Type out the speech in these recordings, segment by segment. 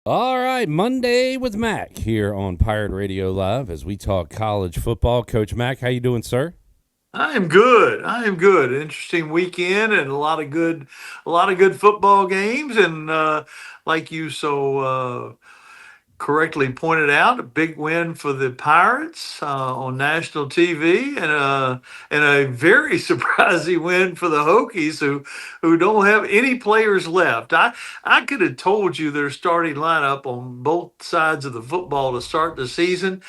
All right, Monday with Mac here on Pirate Radio Live as we talk college football. Coach Mac, how you doing, sir? I am good. I am good. Interesting weekend and a lot of good football games. And like you correctly pointed out, a big win for the Pirates on national TV, and a very surprising win for the Hokies, who don't have any players left. I could have told you their starting lineup on both sides of the football to start the season.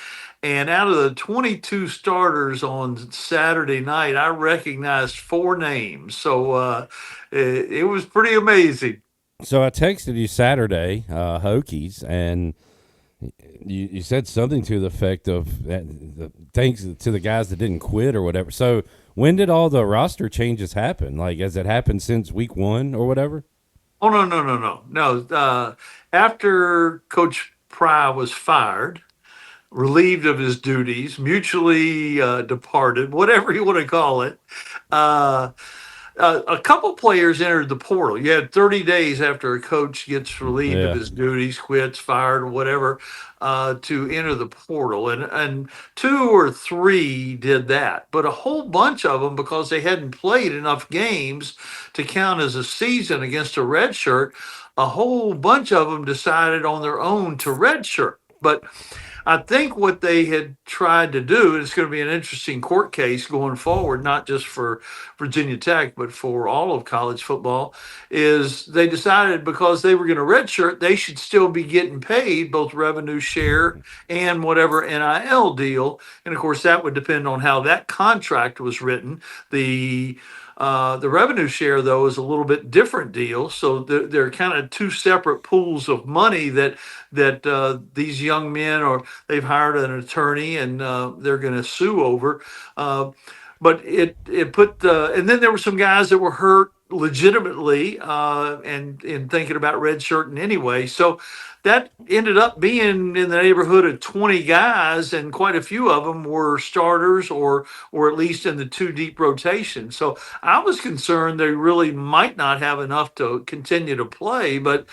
And out of the 22 starters on Saturday night, I recognized four names. So it was pretty amazing. So I texted you Saturday, Hokies, and you said something to the effect of thanks to the guys that didn't quit or whatever. So when did all the roster changes happen? Like, has it happened since week one or whatever? Oh, no, no, no, no. No. After Coach Pry was fired, relieved of his duties, mutually departed, whatever you want to call it, uh, a couple players entered the portal. You had 30 days after a coach gets relieved of Yeah. his duties, quits, fired, or whatever, to enter the portal. And two or three did that. But a whole bunch of them, because they hadn't played enough games to count as a season against a red shirt, a whole bunch of them decided on their own to redshirt. But I think what they had tried to do, and it's going to be an interesting court case going forward, not just for Virginia Tech, but for all of college football, is they decided because they were going to redshirt, they should still be getting paid both revenue share and whatever NIL deal. And of course, that would depend on how that contract was written. The revenue share, though, is a little bit different deal. So they're kind of two separate pools of money that these young men, or they've hired an attorney and they're going to sue over. Uh, but it put and then there were some guys that were hurt legitimately and in thinking about redshirting anyway. So that ended up being in the neighborhood of 20 guys, and quite a few of them were starters or at least in the two deep rotation. So I was concerned they really might not have enough to continue to play, but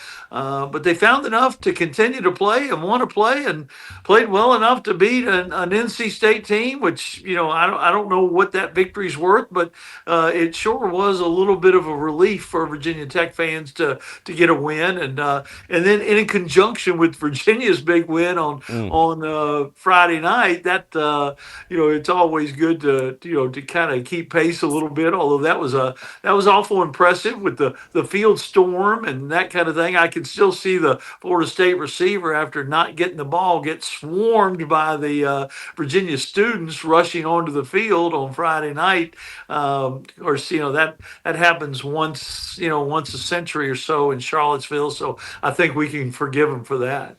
they found enough to continue to play and want to play, and played well enough to beat an NC State team, which I don't know what that victory's worth, but it sure was a little bit of a relief for Virginia Tech fans to get a win, and then in conjunction with Virginia's big win on Mm. Friday night, that it's always good to kind of keep pace a little bit. Although that was awful impressive with the field storm and that kind of thing. I can still see the Florida State receiver, after not getting the ball, get swarmed by the Virginia students rushing onto the field on Friday night. Of course, that happens once a century or so in Charlottesville. So I think we can forgive them for that.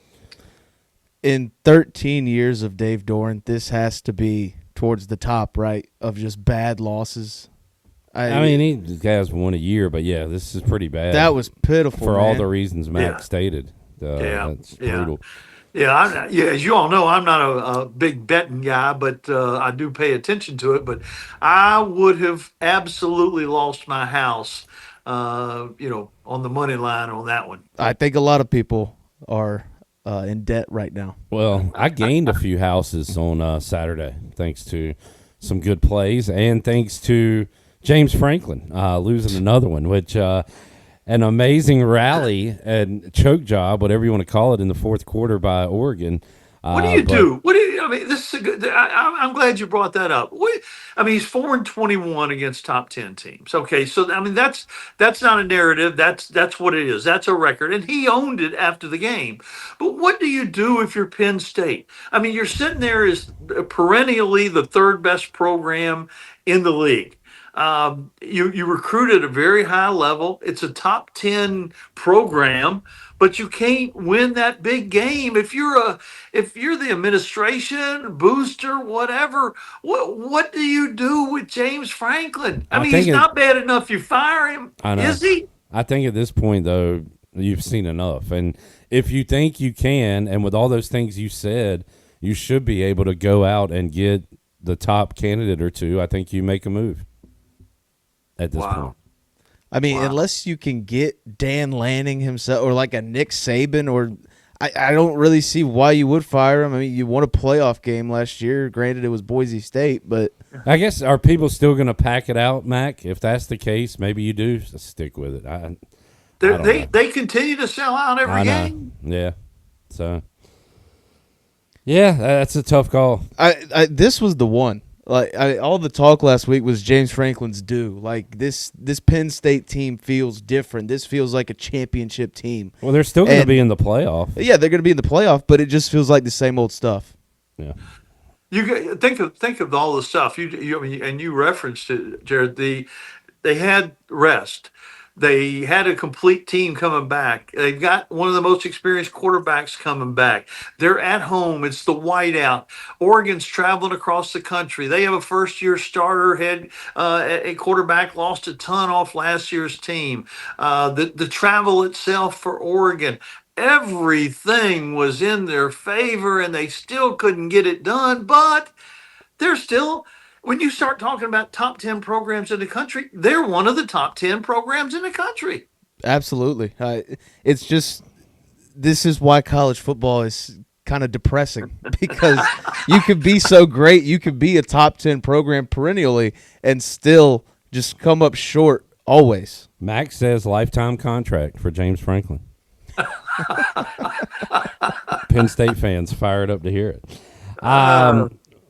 In 13 years of Dave Doran, this has to be towards the top, right, of just bad losses. I I mean, he has one a year, but yeah, this is pretty That bad was pitiful, for all the man. reasons Yeah, Mac stated. yeah, That's yeah. brutal. Yeah, as you all know, I'm not a big betting guy, but I do pay attention to it. But I would have absolutely lost my house, on the money line on that one. I think a lot of people are in debt right now. Well, I gained a few houses on Saturday thanks to some good plays and thanks to James Franklin losing another one, which an amazing rally and choke job, whatever you want to call it, in the fourth quarter by Oregon. What do you But do? What do you? I mean, this is a good. I'm glad you brought that up. I mean, he's 4-21 against top 10 teams. Okay, so I mean that's not a narrative. That's what it is. That's a record, and he owned it after the game. But what do you do if you're Penn State? I mean, you're sitting there as perennially the third best program in the league. You recruit at a very high level. It's a top 10 program, but you can't win that big game if you're the administration, booster, whatever. What do you do with James Franklin? I I mean, think he's it, not bad enough you fire him, I know. is he? I think at this point, though, you've seen enough. And if you think you can, and with all those things you said, you should be able to go out and get the top candidate or two. I think you make a move at this point. Wow. I mean, Wow. unless you can get Dan Lanning himself or like a Nick Saban, or I don't really see why you would fire him. I mean, you won a playoff game last year. Granted, it was Boise State, but I guess, are people still going to pack it out, Mac? If that's the case, maybe you do stick with it. I don't know. They continue to sell out every I know. game. Yeah. So, yeah, that's a tough call. This was the one. Like all the talk last week was James Franklin's due. Like this Penn State team feels different. This feels like a championship team. Well, they're still going to be in the playoff. Yeah, they're going to be in the playoff, but it just feels like the same old stuff. Yeah. You think of all the stuff I mean, and you referenced it, Jared. They had rest. They had a complete team coming back. They've got one of the most experienced quarterbacks coming back. They're at home. It's the whiteout. Oregon's traveling across the country. They have a first-year starter head a quarterback, lost a ton off last year's team. The travel itself for Oregon, everything was in their favor, and they still couldn't get it done. But they're still, when you start talking about top 10 programs in the country, they're one of the top 10 programs in the country. Absolutely. It's just this is why college football is kind of depressing because you could be so great, you could be a top 10 program perennially and still just come up short always. Max says lifetime contract for James Franklin. Penn State fans fired up to hear it.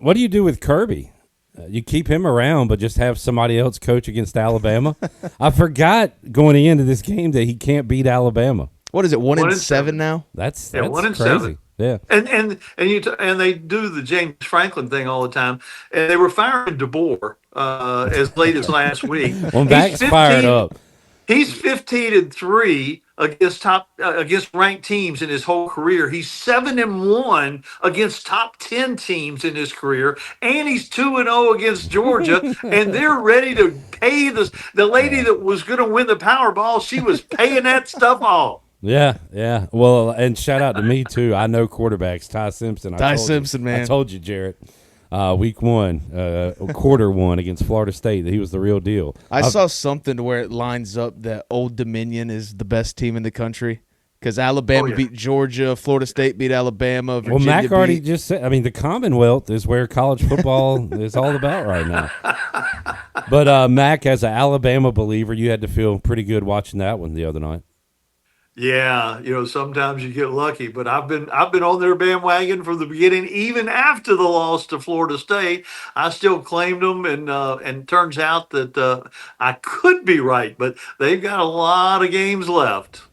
What do you do with Kirby? You keep him around, but just have somebody else coach against Alabama? I forgot going into this game that he can't beat Alabama. What is it, 1-7 now? That's 1-7. crazy. Yeah. And they do the James Franklin thing all the time. And they were firing DeBoer as late as last week. Well, Max fired up. He's 15-3 against ranked teams in his whole career. He's 7-1 against top 10 teams in his career, and he's 2-0 against Georgia. And they're ready to pay the lady that was going to win the Powerball. She was paying that stuff off. Yeah. Well, and shout out to me too. I know quarterbacks. Ty Simpson. Man. I told you, Jarrett. Week 1, quarter 1 against Florida State, that he was the real deal. I saw something to where it lines up that Old Dominion is the best team in the country because Alabama beat Georgia, Florida State beat Alabama, Virginia well, Mac already just said, I mean, the Commonwealth is where college football is all about right now. But, Mac, as an Alabama believer, you had to feel pretty good watching that one the other night. Yeah, sometimes you get lucky, but I've been on their bandwagon from the beginning, even after the loss to Florida State. I still claimed them, and turns out that I could be right, but they've got a lot of games left.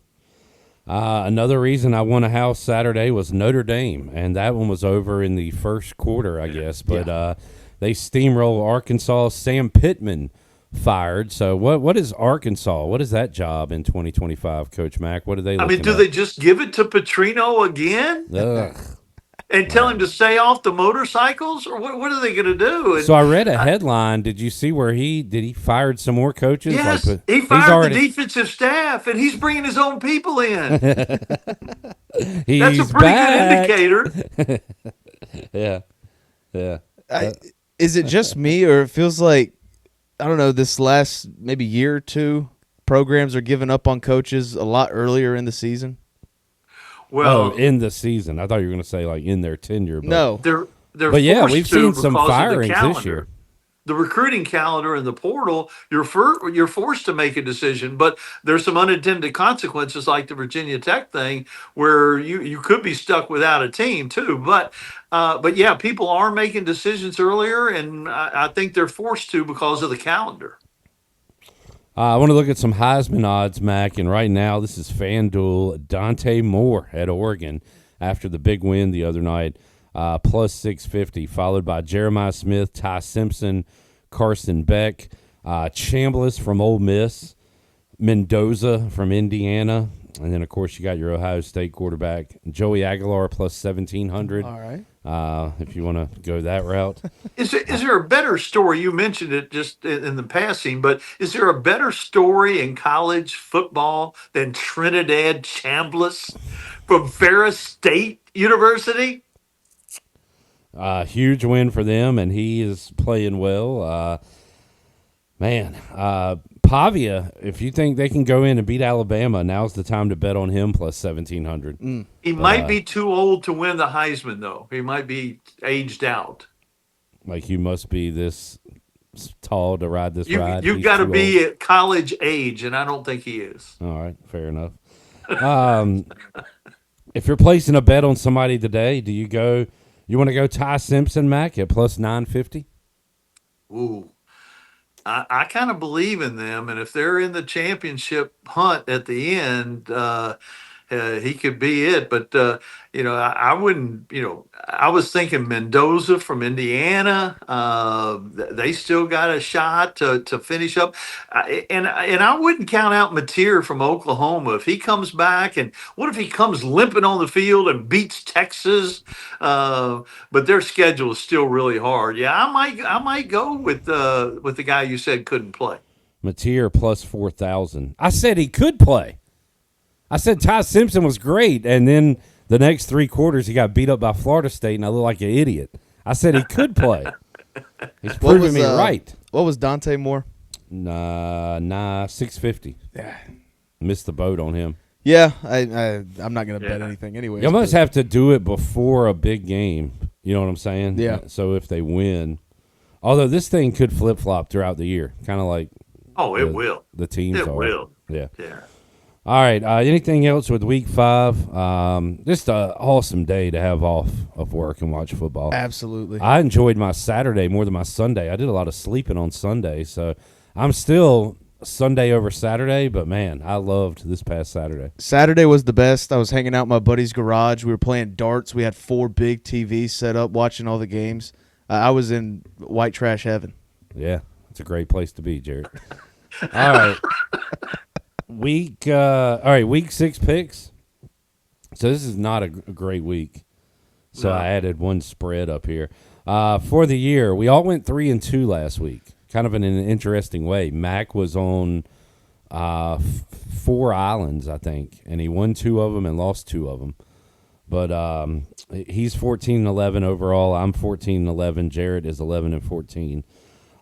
Another reason I won a house Saturday was Notre Dame, and that one was over in the first quarter, I guess. But they steamroll Arkansas. Sam Pittman fired. So what is Arkansas? What is that job in 2025, Coach Mack? What are they looking do at? they just give it to Petrino again? Ugh. And tell him to stay off the motorcycles? Or what are they going to do? And So I read a headline. Did you see where he fired some more coaches? yes, Like, he fired the defensive staff, and he's bringing his own people in. He's That's a pretty back. good indicator. Yeah. Is it just me or it feels like, I don't know, this last maybe year or two, programs are giving up on coaches a lot earlier in the season? Well, in the season. I thought you were going to say like in their tenure. But No. they're But yeah, forced we've to seen some because of the firings this calendar. year. The recruiting calendar and the portal, you're forced to make a decision, but there's some unintended consequences like the Virginia Tech thing where you could be stuck without a team too. But yeah, people are making decisions earlier, and I think they're forced to because of the calendar. I want to look at some Heisman odds, Mac, and right now this is FanDuel. Dante Moore at Oregon after the big win the other night, plus 650, followed by Jeremiah Smith, Ty Simpson, Carson Beck, Chambliss from Ole Miss, Mendoza from Indiana, and then, of course, you got your Ohio State quarterback, Joey Aguilar, plus 1,700. All right. If you want to go that route. Is there a better story? You mentioned it just in the passing, but is there a better story in college football than Trinidad Chambliss from Ferris State University? Huge win for them, and he is playing well. Man, Pavia, if you think they can go in and beat Alabama, now's the time to bet on him plus 1,700. He might be too old to win the Heisman, though. He might be aged out. Like, you must be this tall to ride this ride. You've He's got to too be old. at college age, and I don't think he is. All right, fair enough. If you're placing a bet on somebody today, do you go? You want to go Ty Simpson, Mac, at plus 950? Ooh. I kind of believe in them, and if they're in the championship hunt at the end, he could be it. But I wouldn't. I was thinking Mendoza from Indiana. They still got a shot to finish up, and I wouldn't count out Mateer from Oklahoma if he comes back. And what if he comes limping on the field and beats Texas? But their schedule is still really hard. Yeah, I might go with the guy you said couldn't play. Mateer plus 4,000. I said he could play. I said Ty Simpson was great, and then the next 3 quarters he got beat up by Florida State, and I look like an idiot. I said he could play. He's proving me right. What was Dante Moore? Nah, 650. Yeah. Missed the boat on him. Yeah, I'm not going to bet anything anyway. You must have to do it before a big game. You know what I'm saying? Yeah. So if they win, although this thing could flip-flop throughout the year, kind of like it will. The teams It are. will. Yeah. Yeah. All right. Anything else with Week 5? Just an awesome day to have off of work and watch football. Absolutely. I enjoyed my Saturday more than my Sunday. I did a lot of sleeping on Sunday, so I'm still Sunday over Saturday, but, man, I loved this past Saturday. Saturday was the best. I was hanging out in my buddy's garage. We were playing darts. We had 4 big TVs set up, watching all the games. I was in white trash heaven. Yeah, it's a great place to be, Jared. All right. Week 6 picks. So this is not a great week. So I added one spread up here. For the year, we all went 3-2 last week. Kind of in an interesting way. Mac was on 4 islands, I think, and he won 2 of them and lost 2 of them. But he's 14-11 overall. I'm 14-11. Jared is 11-14.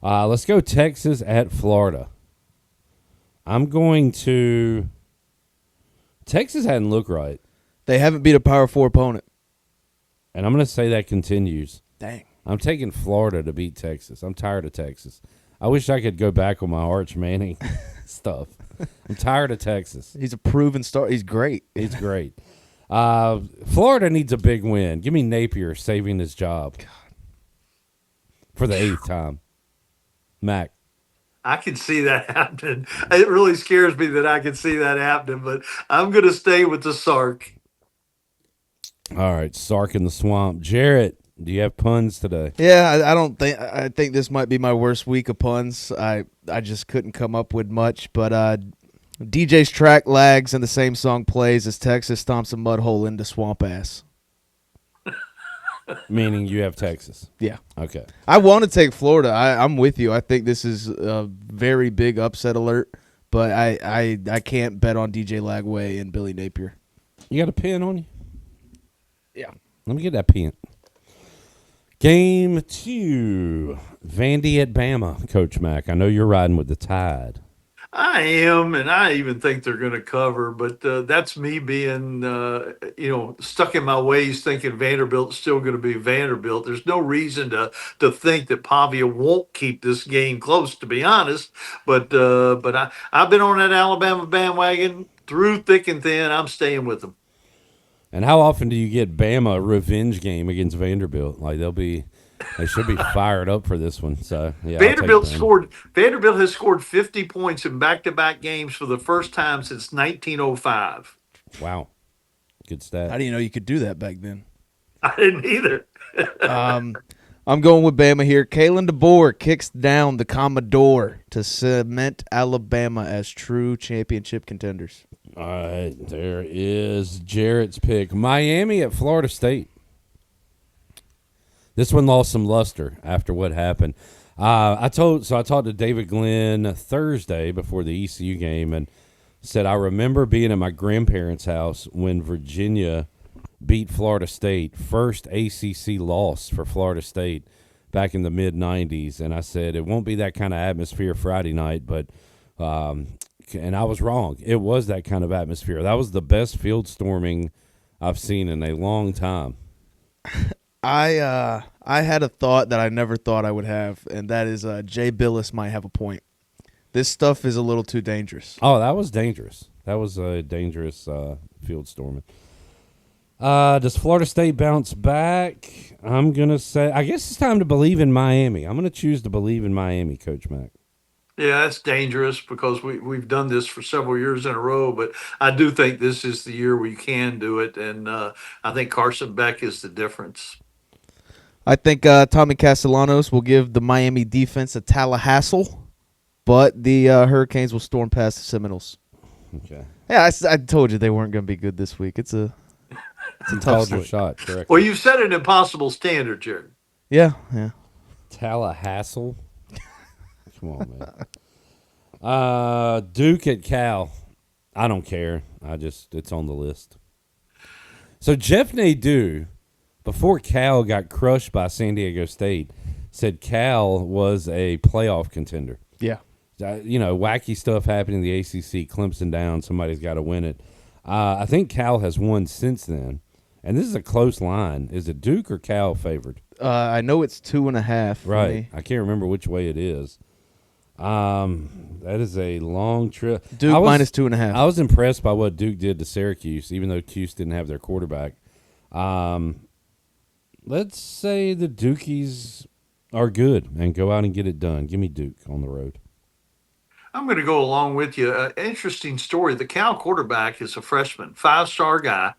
Let's go Texas at Florida. I'm going to – Texas hadn't looked right. They haven't beat a Power 4 opponent. And I'm going to say that continues. Dang. I'm taking Florida to beat Texas. I'm tired of Texas. I wish I could go back on my Arch Manning stuff. I'm tired of Texas. He's a proven star. He's great. He's great. Florida needs a big win. Give me Napier saving his job for the 8th time. Mac. I can see that happening. It really scares me that I can see that happening, but I'm going to stay with the Sark. All right, Sark in the swamp. Jarrett, do you have puns today? Yeah, I think this might be my worst week of puns. I just couldn't come up with much, but DJ's track lags and the same song plays as Texas stomps a mud hole into swamp ass. Meaning you have Texas. Yeah. Okay. I want to take Florida. I'm with you. I think this is a very big upset alert, but I can't bet on DJ Lagway and Billy Napier. You got a pen on you? Yeah. Let me get that pen. Game 2. Vandy at Bama, Coach Mack. I know you're riding with the Tide. I am, and I even think they're going to cover, but that's me being, stuck in my ways thinking Vanderbilt's still going to be Vanderbilt. There's no reason to think that Pavia won't keep this game close, to be honest. But I've been on that Alabama bandwagon through thick and thin. I'm staying with them. And how often do you get Bama revenge game against Vanderbilt? Like they should be fired up for this one. So yeah, Vanderbilt has scored 50 points in back-to-back games for the first time since 1905. Wow, good stat. How do you know you could do that back then? I didn't either. I'm going with Bama here. Kalen DeBoer kicks down the Commodore to cement Alabama as true championship contenders. All right, there is Jarrett's pick. Miami at Florida State. This one lost some luster after what happened. I talked to David Glenn Thursday before the ECU game and said, I remember being at my grandparents' house when Virginia beat Florida State. First ACC loss for Florida State. back in the mid '90s, and I said it won't be that kind of atmosphere Friday night, but and I was wrong. It was that kind of atmosphere. That was the best field storming I've seen in a long time. I had a thought that I never thought I would have, and that is Jay Billis might have a point. This stuff is a little too dangerous. Oh, that was dangerous. That was a dangerous field storming. Does Florida State bounce back? I'm going to say, I guess it's time to believe in Miami. I'm going to choose to believe in Miami, Coach Mack. Yeah, that's dangerous because we've done this for several years in a row, but I do think this is the year we can do it, and I think Carson Beck is the difference. I think Tommy Castellanos will give the Miami defense a Tallahassee, but the Hurricanes will storm past the Seminoles. Okay. Yeah, I told you they weren't going to be good this week. It's a tough Called your slate. shot, correct? Well, you've set an impossible standard, Jared. Yeah. Tallahassee. Come on, man. Duke at Cal. I don't care. It's on the list. So Jeff Nadeau, before Cal got crushed by San Diego State, said Cal was a playoff contender. Yeah. Wacky stuff happening in the ACC, Clemson down, somebody's got to win it. I think Cal has won since then, and this is a close line. Is it Duke or Cal favored? I know it's 2.5. Right. Me. I can't remember which way it is. That is a long trip. Duke minus 2.5. I was impressed by what Duke did to Syracuse, even though Cuse didn't have their quarterback. Let's say the Dukies are good and go out and get it done. Give me Duke on the road. I'm going to go along with you. Interesting story. The Cal quarterback is a freshman, 5-star guy,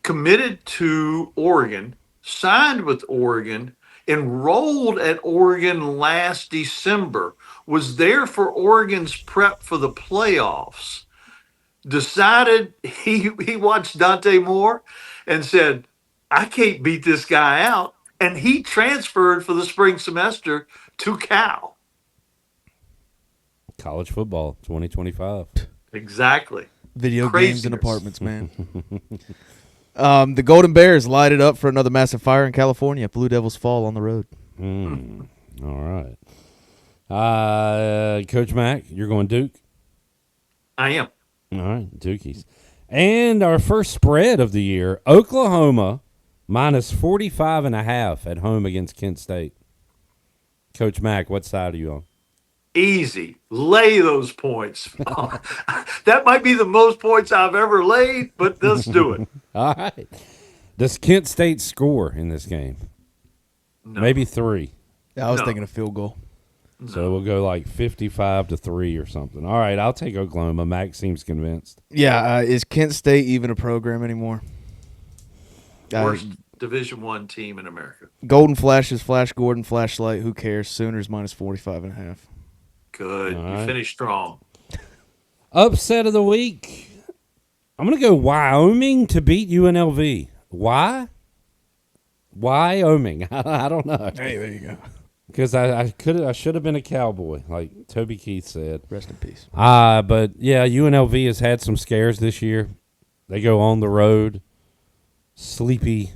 committed to Oregon, signed with Oregon, enrolled at Oregon last December, was there for Oregon's prep for the playoffs, decided he watched Dante Moore and said, I can't beat this guy out. And he transferred for the spring semester to Cal. College football 2025. Exactly. Video games and Craziness. apartments, man. The Golden Bears light it up for another massive fire in California. Blue Devils fall on the road. All right. Coach Mack, you're going Duke? I am. All right, Dukies. And our first spread of the year, Oklahoma minus 45.5 at home against Kent State. Coach Mack, what side are you on? Easy. Lay those points. That might be the most points I've ever laid, but let's do it. All right. Does Kent State score in this game? No. Maybe 3. I was No. thinking a field goal. So we'll go like 55-3 or something. All right, I'll take Oklahoma. Mac seems convinced. Yeah, is Kent State even a program anymore? Worst Division I team in America. Golden Flashes, Flash Gordon, Flashlight. Who cares? Sooners minus 45.5. Good. All You right. finished strong. Upset of the week. I'm going to go Wyoming to beat UNLV. Why? Wyoming. I don't know. Hey, there you go. Because I should have been a Cowboy, like Toby Keith said. Rest in peace. But yeah, UNLV has had some scares this year. They go on the road. Sleepy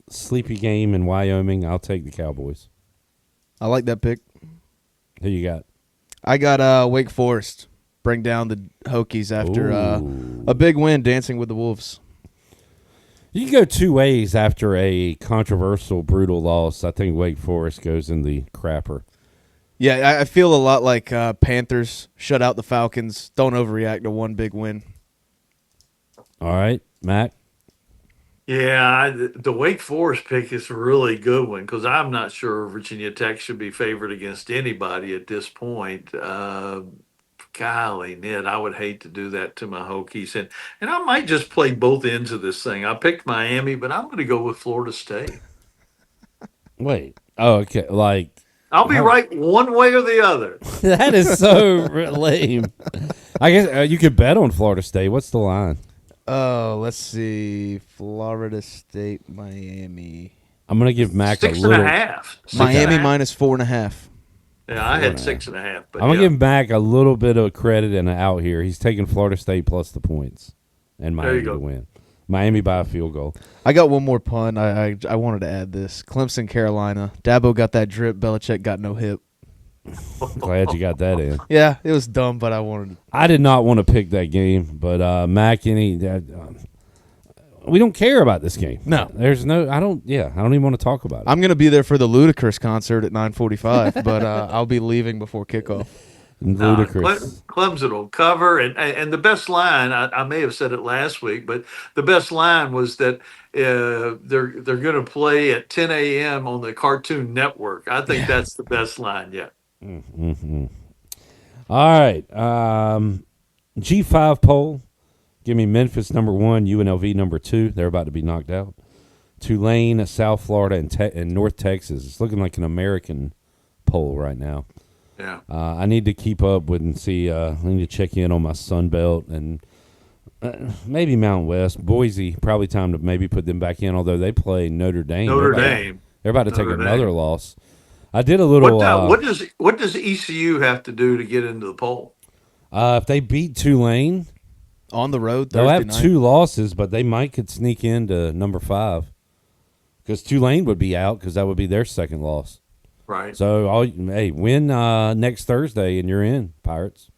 game in Wyoming. I'll take the Cowboys. I like that pick. Who you got? I got Wake Forest. Bring down the Hokies after a big win, Dancing with the Wolves. You can go two ways after a controversial, brutal loss. I think Wake Forest goes in the crapper. Yeah, I feel a lot like Panthers shut out the Falcons. Don't overreact to one big win. All right, Matt? Yeah, the Wake Forest pick is a really good one because I'm not sure Virginia Tech should be favored against anybody at this point. Golly, Ned, I would hate to do that to my Hokies. And I might just play both ends of this thing. I picked Miami, but I'm going to go with Florida State. Wait. Oh, okay. Like, I'll be right one way or the other. that is so lame. I guess you could bet on Florida State. What's the line? Oh, let's see. Florida State, Miami. I'm going to give Mac Six a and little. a half. Miami minus 4.5. Yeah, I had 6.5. But I'm going to yeah. give Mac a little bit of credit and an out here. He's taking Florida State plus the points and There Miami you go. to win. Miami by a field goal. I got one more pun. I wanted to add this. Clemson, Carolina. Dabo got that drip. Belichick got no hip. Glad you got that in. Yeah, it was dumb, but I wanted to. I did not want to pick that game, but Mac, we don't care about this game. No. There's no. I don't even want to talk about it. I'm going to be there for the Ludacris concert at 9:45, but I'll be leaving before kickoff. Ludicrous. Clemson will cover, and the best line, I may have said it last week, but the best line was that they're going to play at 10 a.m. on the Cartoon Network. I think that's the best line yet. Mm-hmm. All right. G5 poll. Give me Memphis number 1, UNLV number 2. They're about to be knocked out. Tulane, South Florida, and North Texas. It's looking like an American poll right now. Yeah. I need to keep up with and see. I need to check in on my Sun Belt and maybe Mountain West. Boise, probably time to maybe put them back in, although they play Notre Dame. They're about to take another loss. I did a little. What does ECU have to do to get into the poll? If they beat Tulane on the road, they'll have night. 2 losses, but they could sneak into number 5 because Tulane would be out because that would be their second loss. Right. So, win next Thursday and you're in, Pirates.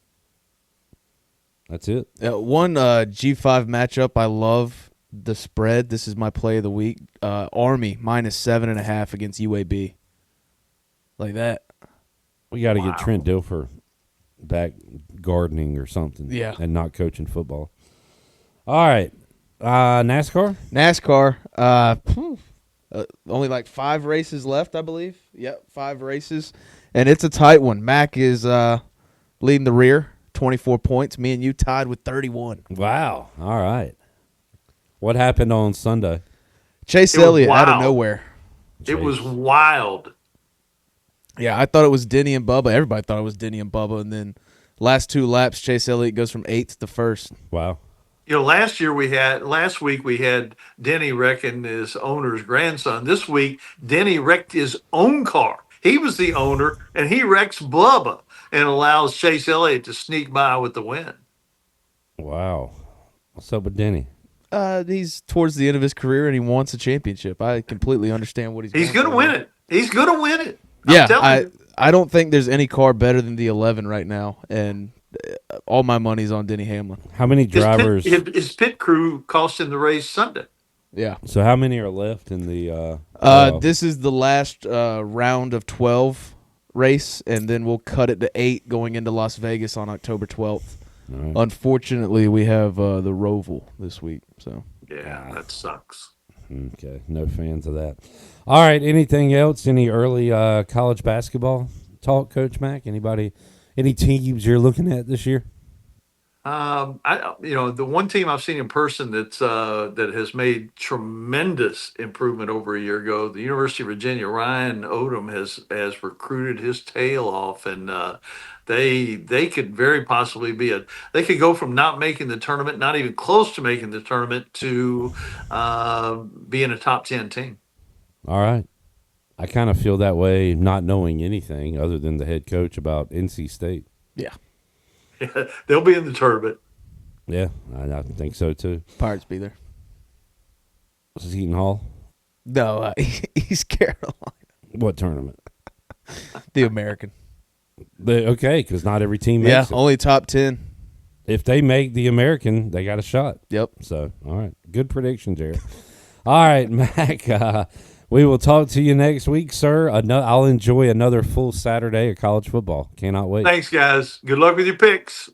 That's it. One G5 matchup I love the spread. This is my play of the week. Army -7.5 against UAB. Like that. We got to get Trent Dilfer back gardening or something. Yeah. And not coaching football. All right. NASCAR? NASCAR. Only like 5 races left, I believe. Yep, 5 races. And it's a tight one. Mack is leading the rear, 24 points. Me and you tied with 31. Wow. All right. What happened on Sunday? Chase Elliott out of nowhere. It was wild. Yeah, I thought it was Denny and Bubba. Everybody thought it was Denny and Bubba. And then last 2 laps, Chase Elliott goes from 8th to 1st. Wow. Last week we had Denny wrecking his owner's grandson. This week, Denny wrecked his own car. He was the owner, and he wrecks Bubba and allows Chase Elliott to sneak by with the win. Wow. What's up with Denny? He's towards the end of his career, and he wants a championship. I completely understand what he's going to win it. He's going to win it. Yeah, I don't think there's any car better than the 11 right now, and all my money's on Denny Hamlin. How many drivers? His pit crew cost him the race Sunday. Yeah. So how many are left in the this is the last round of 12 race, and then we'll cut it to 8 going into Las Vegas on October 12th. Right. Unfortunately, we have the Roval this week. So yeah, that sucks. Okay, no fans of that. All right, anything else? Any early college basketball talk, Coach Mack? Anybody? Any teams you're looking at this year? The one team I've seen in person that has made tremendous improvement over a year ago, the University of Virginia. Ryan Odom has recruited his tail off, and they could very possibly they could go from not making the tournament, not even close to making the tournament, to being a top 10 team. All right. I kind of feel that way, not knowing anything other than the head coach about NC State. Yeah. Yeah, they'll be in the tournament. Yeah, I think so too. Pirates be there. This is Heaton Hall? No, East Carolina. What tournament? The American. Okay, because not every team makes it. Only top 10. If they make the American, they got a shot. Yep. So, all right. Good prediction, Jared. All right, Mac. We will talk to you next week, sir. I'll enjoy another full Saturday of college football. Cannot wait. Thanks, guys. Good luck with your picks.